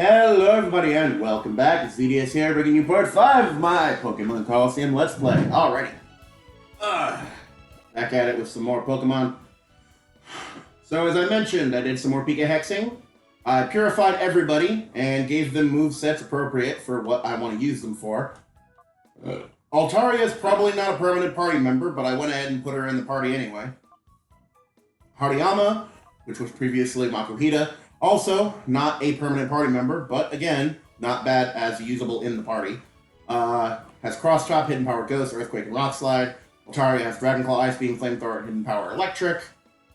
Hello everybody and welcome back. It's VDS here bringing you part 5 of my Pokemon Colosseum Let's Play. Alrighty. Back at it with some more Pokemon. So as I mentioned, I did some more Pika Hexing. I purified everybody and gave them movesets appropriate for what I want to use them for. Altaria is probably not a permanent party member, but I went ahead and put her in the party anyway. Hariyama, which was previously Makuhita, also not a permanent party member, but again, not bad as usable in the party. Has Cross Chop, Hidden Power Ghost, Earthquake, and Rock Slide. Altaria has Dragon Claw, Ice Beam, Flamethrower, Hidden Power Electric.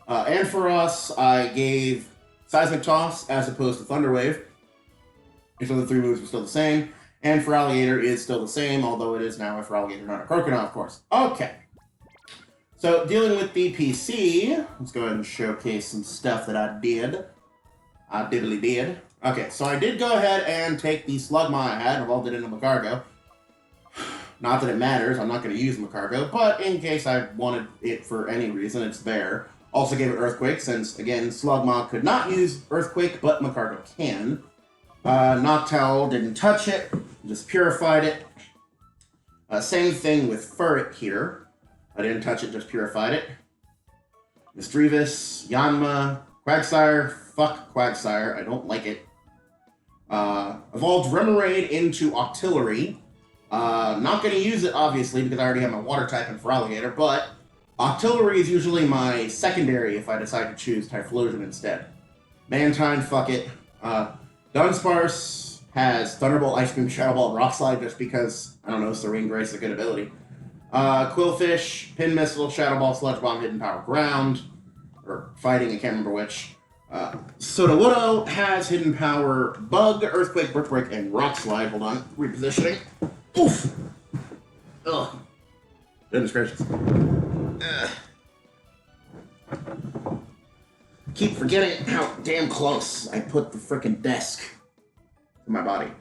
And for us, I gave Seismic Toss as opposed to Thunder Wave. So the three moves were still the same. And for Alligator is still the same, although it is now a for Alligator, not a Croconaw, of course. Okay. So dealing with the PC, let's go ahead and showcase some stuff that I did. I diddly did. Okay, so I did go ahead and take the Slugma I had, evolved it into Macargo. Not that it matters, I'm not going to use Macargo, but in case I wanted it for any reason, it's there. Also gave it Earthquake, since, again, Slugma could not use Earthquake, but Macargo can. Noctowl didn't touch it, just purified it. Same thing with Furret here. I didn't touch it, just purified it. Misdreavus, Yanma, Quagsire, fuck Quagsire, I don't like it. Evolved Remoraid into Octillery. Not going to use it, obviously, because I already have my Water type in for Alligator, but Octillery is usually my secondary if I decide to choose Typhlosion instead. Mantine, fuck it. Dunsparce has Thunderbolt, Ice Beam, Shadow Ball, and Rock Slide just because, I don't know, Serene Grace is a good ability. Quillfish, Pin Missile, Shadow Ball, Sludge Bomb, Hidden Power, Ground. Or Fighting, I can't remember which. Sudowoodo has Hidden Power, Bug, Earthquake, Brick Break, and Rock Slide. Hold on, repositioning. Oof! Ugh. Goodness gracious. Keep forgetting how damn close I put the frickin' desk to my body.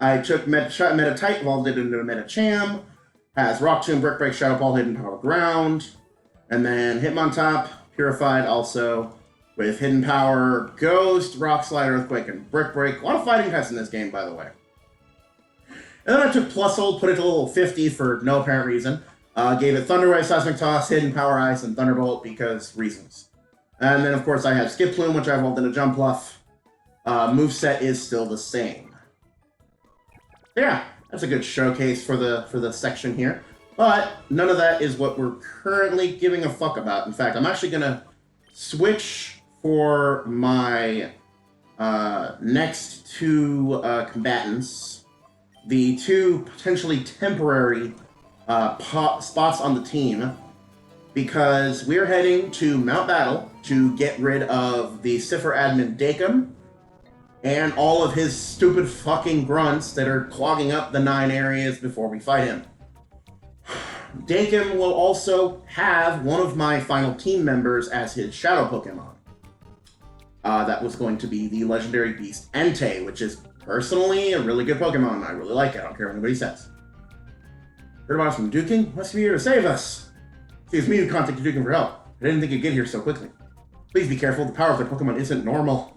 I took Metatite, evolved it into a Metacham. Has Rock Tomb, Brick Break, Shadow Ball, Hidden Power, Ground. And then Hitmontop, purified also with Hidden Power, Ghost, Rock Slide, Earthquake, and Brick Break. A lot of fighting types in this game, by the way. And then I took Plusle, put it to level 50 for no apparent reason. Gave it Thunder Wave, Seismic Toss, Hidden Power Ice, and Thunderbolt because reasons. And then, of course, I have Skip Plume, which I evolved into Jumpluff. Moveset is still the same. Yeah, that's a good showcase for the section here. But none of that is what we're currently giving a fuck about. In fact, I'm actually going to switch for my next two combatants. The two potentially temporary spots on the team. Because we're heading to Mount Battle to get rid of the Cipher Admin Dakim and all of his stupid fucking grunts that are clogging up the 9 areas before we fight him. Dakim will also have one of my final team members as his shadow Pokemon. That was going to be the legendary beast Entei, which is personally a really good Pokemon. I really like it. I don't care what anybody says. Heard about us from Duking? Must be here to save us. See, it's me who contacted Duking for help. I didn't think you'd get here so quickly. Please be careful. The power of the Pokemon isn't normal.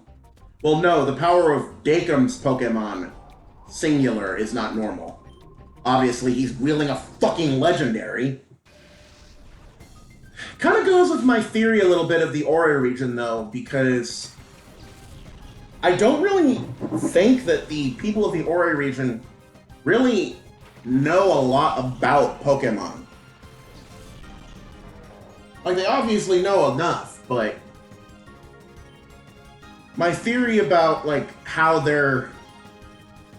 Well, no, the power of Dakim's Pokemon, singular, is not normal. Obviously, he's wielding a fucking legendary. Kind of goes with my theory a little bit of the Ori region, though, because I don't really think that the people of the Ori region really know a lot about Pokemon. Like, they obviously know enough, but my theory about, like, how their,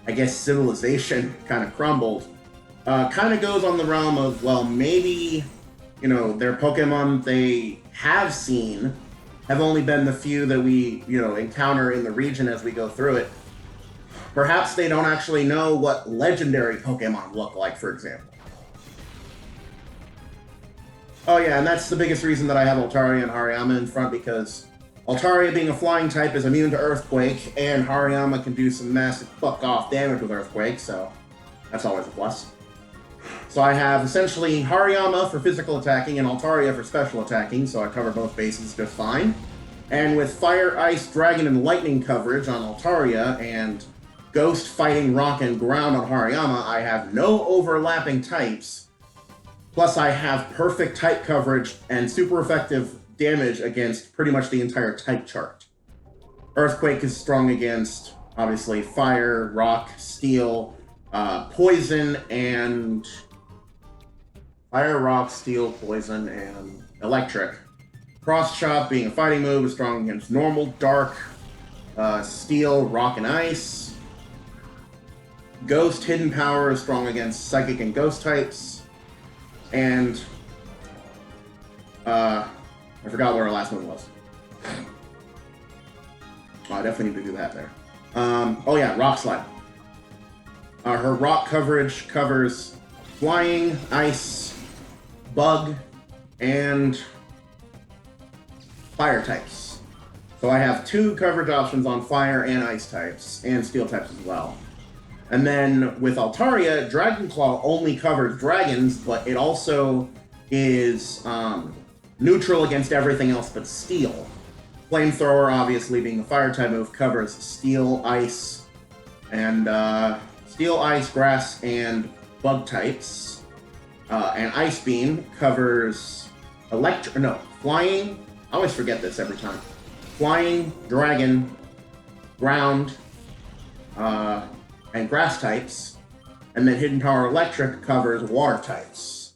I guess, civilization kind of crumbled, kind of goes on the realm of, well, maybe, you know, their Pokemon they have seen have only been the few that we, you know, encounter in the region as we go through it. Perhaps they don't actually know what legendary Pokemon look like, for example. Oh yeah, and that's the biggest reason that I have Altaria and Hariyama in front, because Altaria, being a flying type, is immune to Earthquake, and Hariyama can do some massive fuck-off damage with Earthquake, so that's always a plus. So I have essentially Hariyama for physical attacking and Altaria for special attacking, so I cover both bases just fine. And with Fire, Ice, Dragon, and Lightning coverage on Altaria, and Ghost, Fighting, Rock, and Ground on Hariyama, I have no overlapping types. Plus, I have perfect type coverage and super effective damage against pretty much the entire type chart. Earthquake is strong against, obviously, Fire, Rock, Steel, Poison, and... Fire, Rock, Steel, Poison, and Electric. Cross Chop, being a fighting move, is strong against Normal, Dark, Steel, Rock, and Ice. Ghost, Hidden Power, is strong against Psychic and Ghost types. And, I forgot what our last one was. Oh, I definitely need to do that there. Oh yeah, Rock Slide. Her Rock coverage covers Flying, Ice, Bug, and Fire types. So I have 2 coverage options on Fire and Ice types, and Steel types as well. And then with Altaria, Dragonclaw only covers dragons, but it also is neutral against everything else but Steel. Flamethrower, obviously being a Fire type move, covers Steel, Ice, and Steel, Ice, Grass, and Bug types. And Ice Beam covers Flying. I always forget this every time. Flying, Dragon, Ground, and Grass types. And then Hidden Power Electric covers Water types.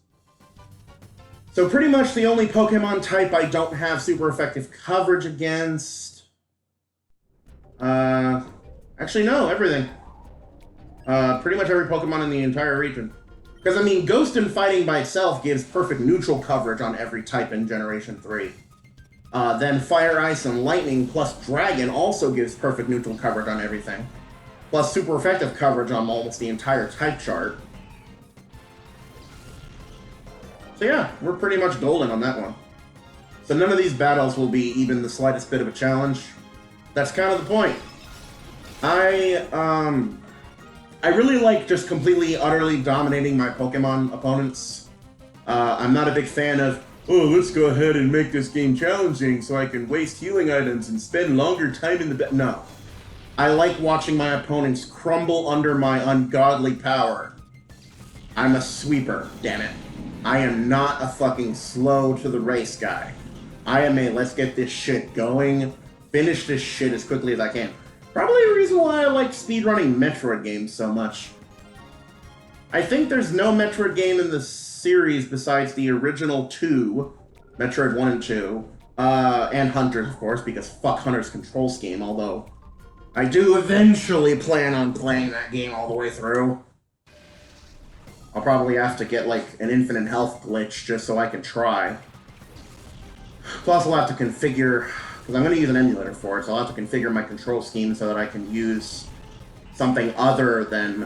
So pretty much the only Pokemon type I don't have super effective coverage against... actually, no, everything. Pretty much every Pokemon in the entire region. Because, I mean, Ghost and Fighting by itself gives perfect neutral coverage on every type in Generation 3. Then Fire, Ice, and Lightning plus Dragon also gives perfect neutral coverage on everything. Plus super effective coverage on almost the entire type chart. So yeah, we're pretty much golden on that one. So none of these battles will be even the slightest bit of a challenge. That's kind of the point. I really like just completely, utterly dominating my Pokemon opponents. I'm not a big fan of, oh, let's go ahead and make this game challenging so I can waste healing items and spend longer time in the No. I like watching my opponents crumble under my ungodly power. I'm a sweeper, damn it. I am not a fucking slow to the race guy. I am a let's get this shit going, finish this shit as quickly as I can. Probably a reason why I like speedrunning Metroid games so much. I think there's no Metroid game in the series besides the original 2, Metroid 1 and 2, and Hunters, of course, because fuck Hunter's control scheme, although I do eventually plan on playing that game all the way through. I'll probably have to get, like, an infinite health glitch just so I can try. Plus, I'll have to configure, because I'm going to use an emulator for it, so I'll have to configure my control scheme so that I can use something other than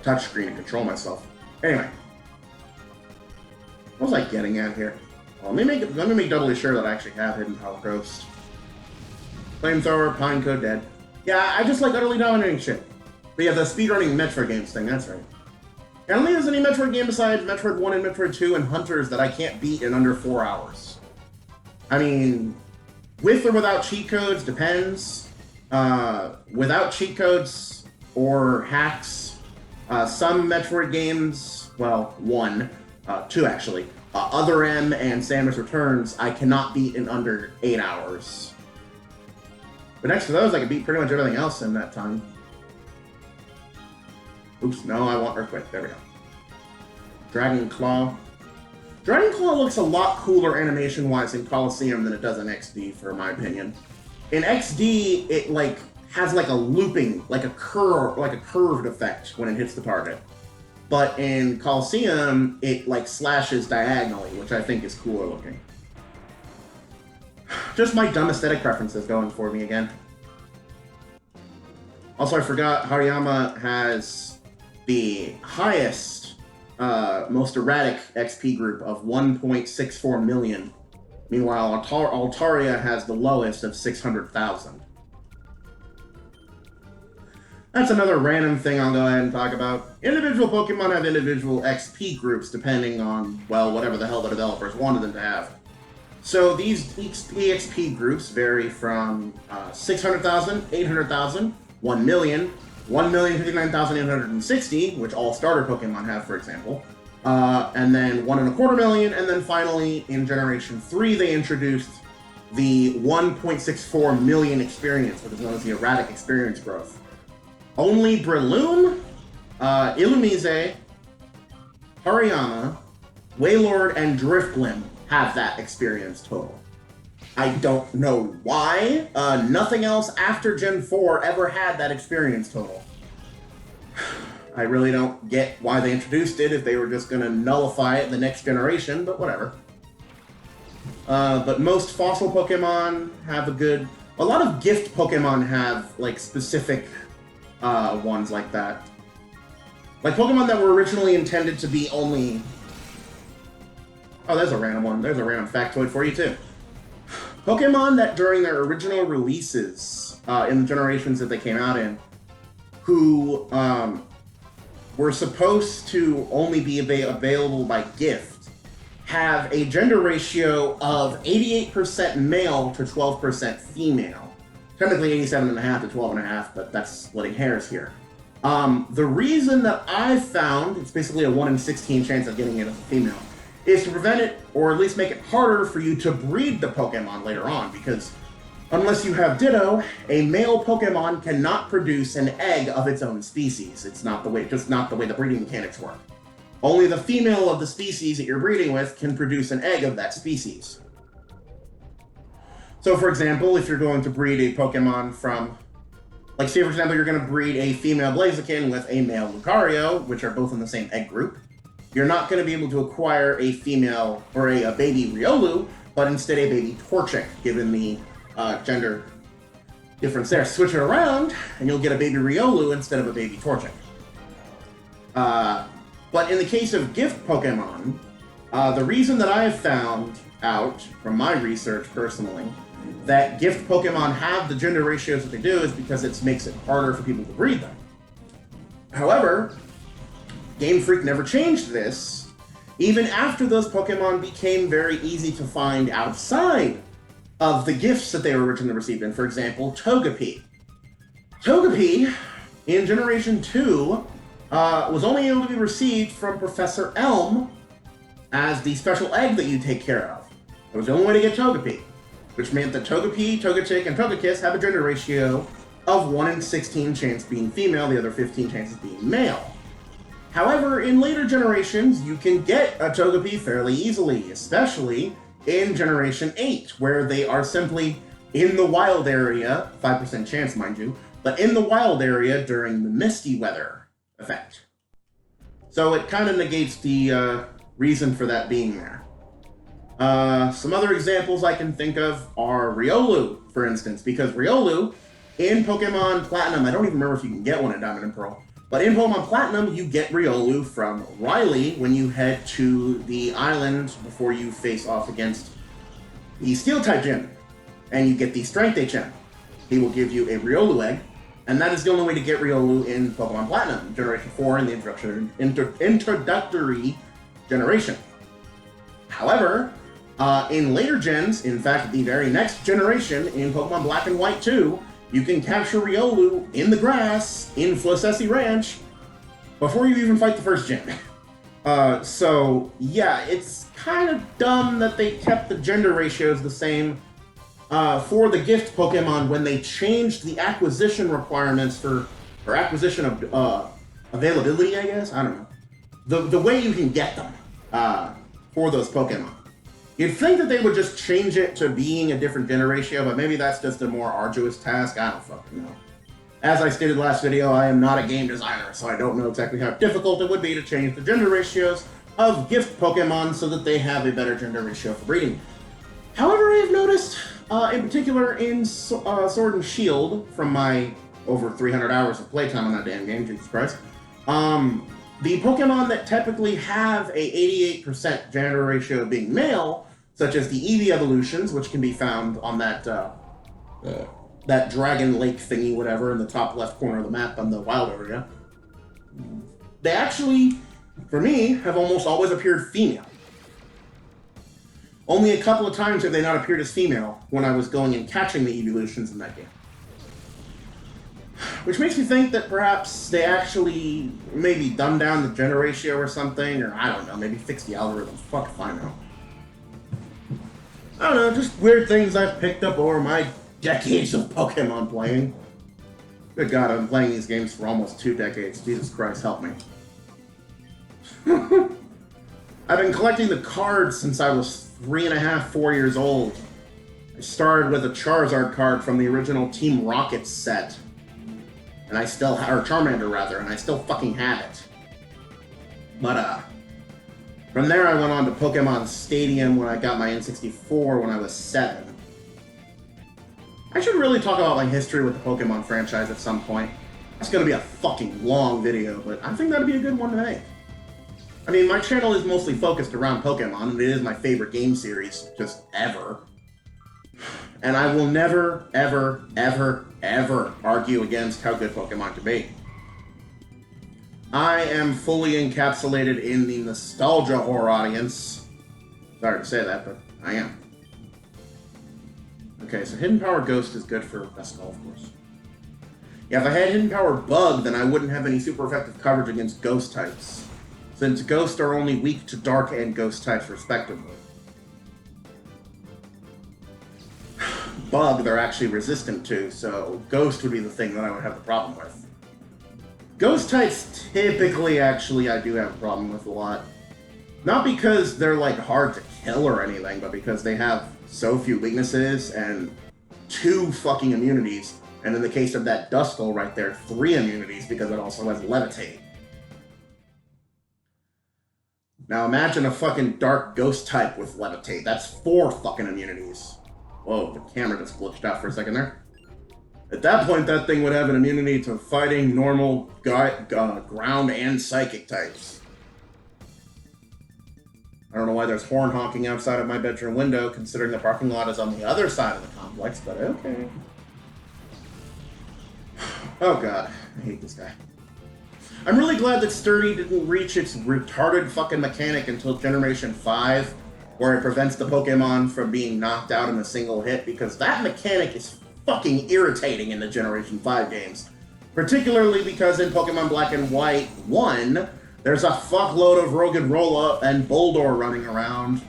touchscreen to control myself. Anyway. What was I getting at here? Well, let me make doubly sure that I actually have Hidden Power Ghost. Flamethrower, Pineco, dead. Yeah, I just like utterly dominating shit. But yeah, the speedrunning Metroid games thing, that's right. I don't think there's any Metroid game besides Metroid 1 and Metroid 2 and Hunters that I can't beat in under 4 hours. I mean, with or without cheat codes, depends. Without cheat codes or hacks, some Metroid games, well, 2 actually, Other M and Samus Returns, I cannot beat in under 8 hours. But next to those, I can beat pretty much everything else in that time. Oops, no, I want Earthquake. There we go. Dragonclaw. Dragonclaw looks a lot cooler animation-wise in Colosseum than it does in XD, for my opinion. In XD, it like has like a looping, like a curved effect when it hits the target. But in Colosseum, it like slashes diagonally, which I think is cooler looking. Just my dumb aesthetic preferences going for me again. Also, I forgot Hariyama has the highest, most erratic XP group of 1.64 million. Meanwhile, Altaria has the lowest of 600,000. That's another random thing I'll go ahead and talk about. Individual Pokemon have individual XP groups depending on, well, whatever the hell the developers wanted them to have. So these EXP groups vary from 600,000, 800,000, 1 million, 1,059,860, which all starter Pokemon have, for example, and then 1.25 million, and then finally in Generation 3 they introduced the 1.64 million experience, which is known as the erratic experience growth. Only Breloom, Illumise, Hariyama, Wailord, and Drifblim have that experience total. I don't know why. Nothing else after Gen 4 ever had that experience total. I really don't get why they introduced it if they were just going to nullify it in the next generation, but whatever. But most fossil Pokemon have a lot of gift Pokemon have, like, specific ones like that. Like Pokemon that were originally intended to be only... Oh, there's a random one. There's a random factoid for you, too. Pokemon that during their original releases, in the generations that they came out in, who were supposed to only be available by gift, have a gender ratio of 88% male to 12% female. Technically 87.5 to 12.5, but that's splitting hairs here. The reason that I've found, it's basically a 1 in 16 chance of getting it as a female, is to prevent it, or at least make it harder for you to breed the Pokemon later on, because unless you have Ditto, a male Pokemon cannot produce an egg of its own species. It's not the way, just not the way the breeding mechanics work. Only the female of the species that you're breeding with can produce an egg of that species. So for example, if you're going to breed a Pokemon from, like say for example, you're going to breed a female Blaziken with a male Lucario, which are both in the same egg group, you're not going to be able to acquire a female, or a baby Riolu, but instead a baby Torchic, given the gender difference there. Switch it around, and you'll get a baby Riolu instead of a baby Torchic. But in the case of gift Pokemon, the reason that I've found out, from my research personally, that gift Pokemon have the gender ratios that they do is because it makes it harder for people to breed them. However, Game Freak never changed this, even after those Pokemon became very easy to find outside of the gifts that they were originally received in. For example, Togepi. Togepi, in Generation 2, was only able to be received from Professor Elm as the special egg that you take care of. It was the only way to get Togepi, which meant that Togepi, Togechick, and Togekiss have a gender ratio of 1 in 16 chance being female, the other 15 chances being male. However, in later generations, you can get a Togepi fairly easily, especially in Generation 8, where they are simply in the wild area, 5% chance, mind you, but in the wild area during the misty weather effect. So it kind of negates the reason for that being there. Some other examples I can think of are Riolu, for instance, because Riolu, in Pokemon Platinum, I don't even remember if you can get one in Diamond and Pearl, but in Pokemon Platinum, you get Riolu from Riley when you head to the island before you face off against the Steel-type gym, and you get the Strength HM. He will give you a Riolu egg, and that is the only way to get Riolu in Pokemon Platinum, Generation 4 in the introductory generation. However, in later gens, in fact, the very next generation, in Pokemon Black and White 2, you can capture Riolu in the grass in Flosessi Ranch before you even fight the first gym. So, yeah, it's kind of dumb that they kept the gender ratios the same for the gift Pokemon when they changed the acquisition requirements or acquisition of availability, I guess? I don't know. The way you can get them for those Pokemon. You'd think that they would just change it to being a different gender ratio, but maybe that's just a more arduous task. I don't fucking know. As I stated last video, I am not a game designer, so I don't know exactly how difficult it would be to change the gender ratios of gift Pokemon so that they have a better gender ratio for breeding. However, I have noticed, in particular in Sword and Shield, from my over 300 hours of playtime on that damn game, Jesus Christ, the Pokemon that typically have a 88% gender ratio being male, such as the Eevee evolutions, which can be found on that that Dragon Lake thingy, whatever, in the top left corner of the map on the wild area, they actually, for me, have almost always appeared female. Only a couple of times have they not appeared as female when I was going and catching the evolutions in that game. Which makes me think that perhaps they actually maybe dumbed down the gender ratio or something, or I don't know, maybe fix the algorithm. Fuck if I know. I don't know, just weird things I've picked up over my decades of Pokemon playing. Good God, I've been playing these games for almost 2 decades. Jesus Christ, help me. I've been collecting the cards since I was 3.5, 4 years old. I started with a Charizard card from the original Team Rocket set. And I still or Charmander rather, and I still fucking have it. But from there I went on to Pokemon Stadium when I got my N64 when I was 7. I should really talk about my history with the Pokemon franchise at some point. It's gonna be a fucking long video, but I think that'd be a good one to make. I mean, my channel is mostly focused around Pokemon, and it is my favorite game series, just ever. And I will never, ever, ever, ever argue against how good Pokemon can be. I am fully encapsulated in the nostalgia horror audience. Sorry to say that, but I am. Okay, so Hidden Power Ghost is good for Vescal, of course. Yeah, if I had Hidden Power Bug, then I wouldn't have any super effective coverage against Ghost types, since Ghost are only weak to Dark and Ghost types respectively. Bug they're actually resistant to, so Ghost would be the thing that I would have the problem with. Ghost types typically, actually, I do have a problem with a lot. Not because they're, like, hard to kill or anything, but because they have so few weaknesses and 2 fucking immunities. And in the case of that Duskull right there, 3 immunities because it also has Levitate. Now imagine a fucking Dark Ghost type with Levitate. That's 4 fucking immunities. Whoa, the camera just glitched out for a second there. At that point, that thing would have an immunity to fighting normal ground and psychic types. I don't know why there's horn honking outside of my bedroom window, considering the parking lot is on the other side of the complex, but okay. Oh god, I hate this guy. I'm really glad that Sturdy didn't reach its retarded fucking mechanic until Generation 5, where it prevents the Pokemon from being knocked out in a single hit, because that mechanic is fucking irritating in the Generation 5 games. Particularly because in Pokemon Black and White 1, there's a fuckload of Roggenrola and Boldore running around.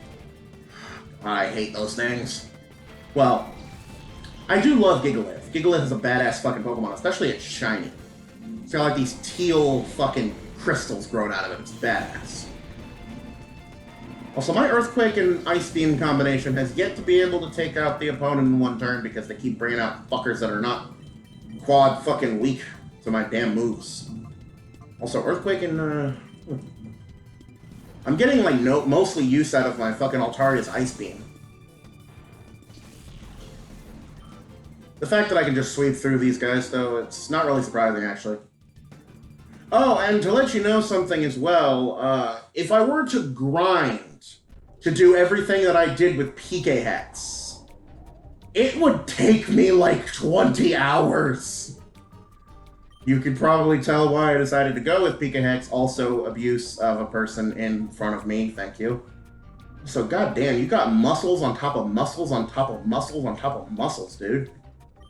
I hate those things. Well, I do love Gigalith. Gigalith is a badass fucking Pokemon, especially it's shiny. It's got like these teal fucking crystals growing out of it. It's badass. Also, my Earthquake and Ice Beam combination has yet to be able to take out the opponent in one turn because they keep bringing out fuckers that are not quad fucking weak to my damn moves. Also, Earthquake and, I'm getting, like, mostly use out of my fucking Altaria's Ice Beam. The fact that I can just sweep through these guys, though, it's not really surprising, actually. Oh, and to let you know something as well, if I were to grind to do everything that I did with PK Hex, it would take me like 20 hours. You could probably tell why I decided to go with PK Hex, also abuse of a person in front of me, thank you. So goddamn, you got muscles on top of muscles on top of muscles on top of muscles, dude.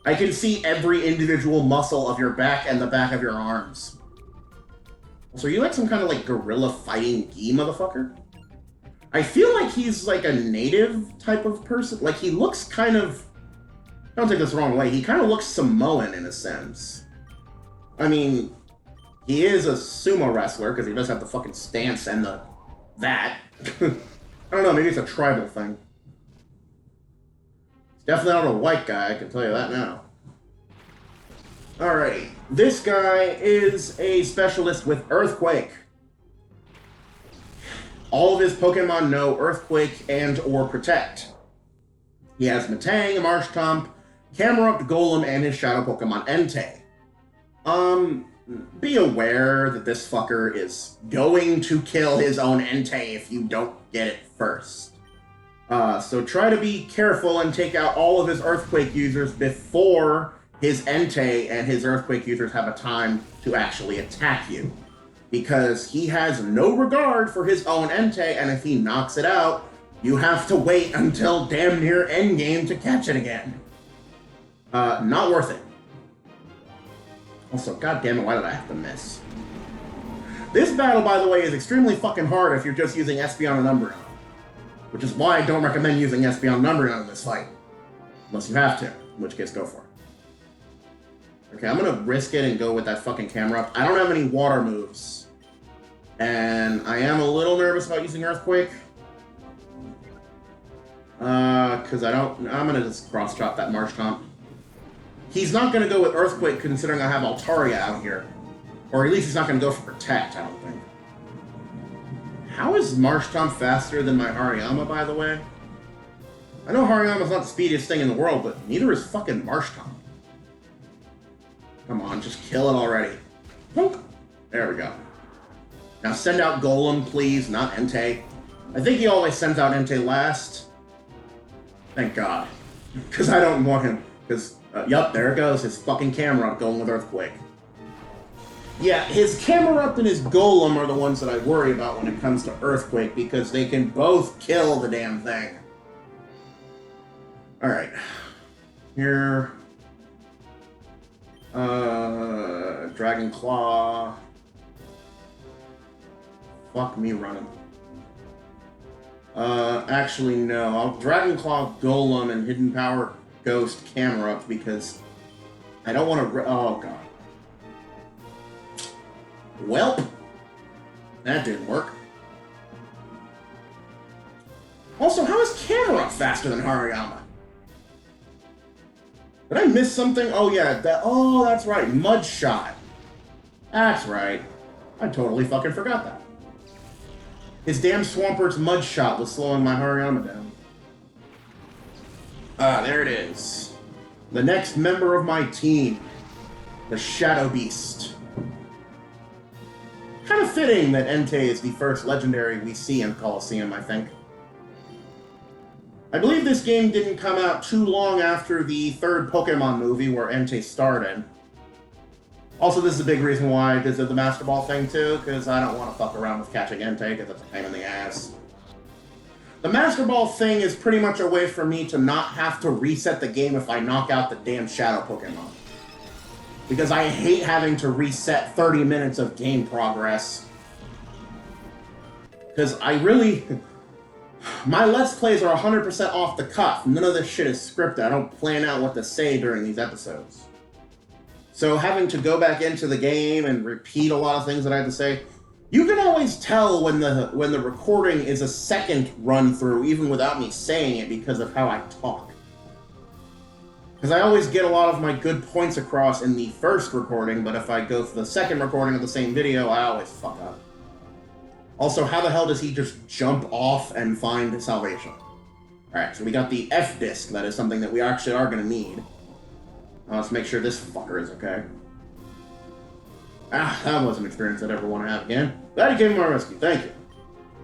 I can see every individual muscle of your back and the back of your arms. So are you like some kind of like gorilla fighting gi motherfucker? I feel like he's like a native type of person. Like he looks kind of, don't take this the wrong way, he kind of looks Samoan in a sense. I mean, he is a sumo wrestler because he does have the fucking stance and that. I don't know, maybe it's a tribal thing. He's definitely not a white guy, I can tell you that now. Alrighty, this guy is a specialist with Earthquake. All of his Pokemon know Earthquake and or Protect. He has Metang, Marshtomp, Camerupt, Golem, and his Shadow Pokemon Entei. Be aware that this fucker is going to kill his own Entei if you don't get it first. So try to be careful and take out all of his Earthquake users before his Entei and his Earthquake users have a time to actually attack you. Because he has no regard for his own Entei, and if he knocks it out, You have to wait until damn near endgame to catch it again. Not worth it. Also, goddammit, why did I have to miss? This battle, by the way, is extremely fucking hard if you're just using Espeon and Umbreon. Which is why I don't recommend using Espeon and Umbreon in this fight. Unless you have to, in which case, go for it. Okay, I'm gonna risk it and go with that fucking camera up. I don't have any water moves. And I am a little nervous about using Earthquake. Because I'm gonna just cross-chop that Marshtomp. He's not gonna go with Earthquake considering I have Altaria out here. Or at least he's not gonna go for Protect, I don't think. How is Marshtomp faster than my Hariyama, by the way? I know Hariyama's not the speediest thing in the world, but neither is fucking Marshtomp. Come on, just kill it already. There we go. Now send out Golem, please, not Entei. I think he always sends out Entei last. Thank God. Because I don't want him. Because, yup, there it goes. His fucking camera going with Earthquake. Yeah, his Camerupt and his Golem are the ones that I worry about when it comes to Earthquake, because they can both kill the damn thing. Alright. Here. Dragon Claw. Fuck me running. Actually, no. I'll Dragon Claw, Golem, and Hidden Power Ghost Camerupt, because I don't want to... Oh, God. Welp. That didn't work. Also, how is Camerupt faster than Hariyama? Did I miss something? Oh, yeah. That's right. Mud Shot. That's right. I totally fucking forgot that. His damn Swampert's Mud Shot was slowing my Hariyama down. There it is. The next member of my team. The Shadow Beast. Kind of fitting that Entei is the first legendary we see in Colosseum, I think. I believe this game didn't come out too long after the third Pokemon movie where Entei started. Also, this is a big reason why I did the Master Ball thing too, because I don't want to fuck around with catching Entei, because it's a pain in the ass. The Master Ball thing is pretty much a way for me to not have to reset the game if I knock out the damn Shadow Pokemon. Because I hate having to reset 30 minutes of game progress. Because I really... My Let's Plays are 100% off the cuff. None of this shit is scripted. I don't plan out what to say during these episodes. So having to go back into the game and repeat a lot of things that I have to say, you can always tell when the recording is a second run through, even without me saying it, because of how I talk. Because I always get a lot of my good points across in the first recording, but if I go for the second recording of the same video, I always fuck up. Also, how the hell does he just jump off and find salvation? Alright, so we got the F disc. That is something that we actually are going to need. Let's make sure this fucker is okay. That was an experience I'd ever want to have again. Glad you came to my rescue. Thank you.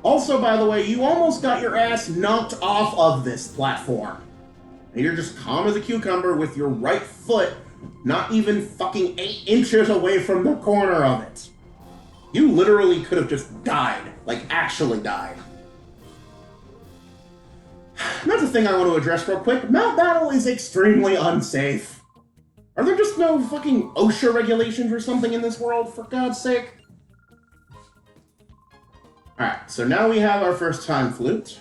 Also, by the way, you almost got your ass knocked off of this platform. And you're just calm as a cucumber with your right foot not even fucking 8 inches away from the corner of it. You literally could have just died. Like, actually died. That's the thing I want to address real quick. Mount Battle is extremely unsafe. Are there just no fucking OSHA regulations or something in this world, for God's sake? Alright, so now we have our first Time Flute.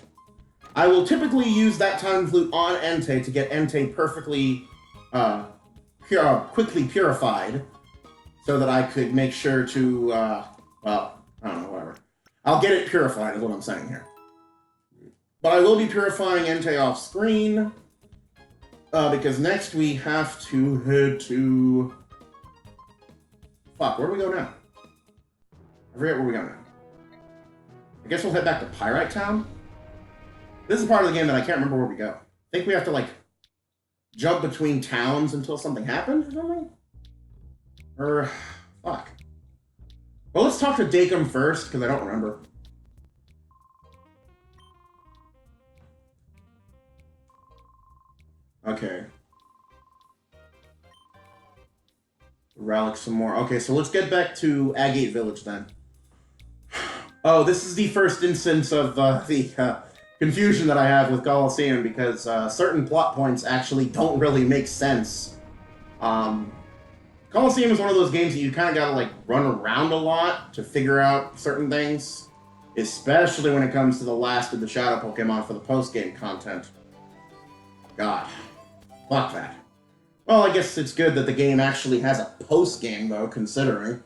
I will typically use that Time Flute on Entei to get Entei perfectly, quickly purified, so that I could make sure to, well, I don't know, whatever. I'll get it purified is what I'm saying here. But I will be purifying Entei off screen, because next we have to head to... Fuck, where do we go now? I forget where we go now. I guess we'll head back to Pyrite Town? This is part of the game that I can't remember where we go. I think we have to, like, jump between towns until something happens or something? Or... fuck. Well, let's talk to Dakim first, because I don't remember. Okay. Relic some more. Okay, so let's get back to Agate Village then. Oh, this is the first instance of the confusion that I have with Colosseum because certain plot points actually don't really make sense. Colosseum is one of those games that you kind of gotta like run around a lot to figure out certain things, especially when it comes to the last of the Shadow Pokemon for the post-game content. God, fuck that. Well, I guess it's good that the game actually has a post-game, though, considering.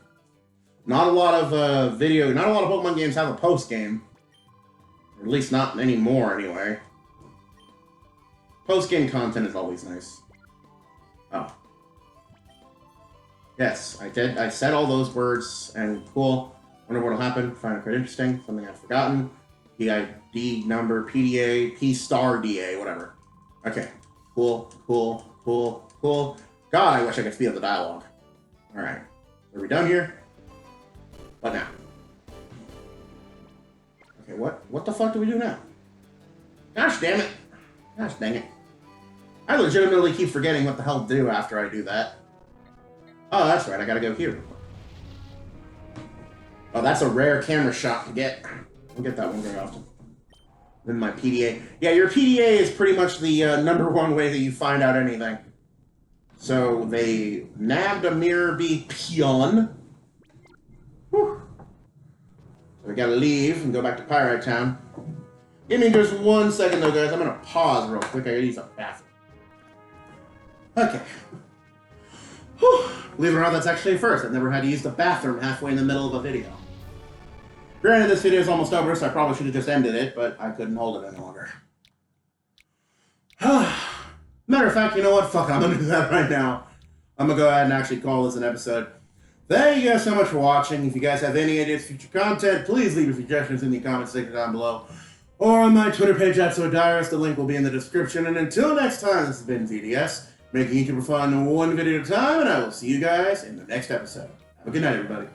Not a lot of not a lot of Pokemon games have a post-game. Or at least not anymore, anyway. Post-game content is always nice. Oh. Yes, I did. I said all those words, and cool. Wonder what'll happen. Find it quite interesting. Something I've forgotten. PID number, PDA, P star DA, whatever. Okay. Cool, cool, cool, cool. God, I wish I could feel the dialogue. Alright. Are we done here? What now? Okay, what the fuck do we do now? Gosh damn it. Gosh dang it. I legitimately keep forgetting what the hell to do after I do that. Oh, that's right, I gotta go here. Oh, that's a rare camera shot to get. I don't get that one very often. Then my PDA. Yeah, your PDA is pretty much the #1 way that you find out anything. So they nabbed a Mirror Bee peon. Whew. So we gotta leave and go back to Pyrite Town. Give me just 1 second though, guys. I'm gonna pause real quick. I gotta use a bathroom. Okay. Whew. Believe it or not, that's actually a first. I've never had to use the bathroom halfway in the middle of a video. Granted, this video is almost over, so I probably should have just ended it, but I couldn't hold it any longer. Matter of fact, you know what? Fuck, I'm gonna do that right now. I'm gonna go ahead and actually call this an episode. Thank you guys so much for watching. If you guys have any ideas for future content, please leave your suggestions in the comment section down below. Or on my Twitter page, @SoDiarist. The link will be in the description. And until next time, this has been VDS, making YouTuber fun one video at a time, and I will see you guys in the next episode. Have a good night, everybody.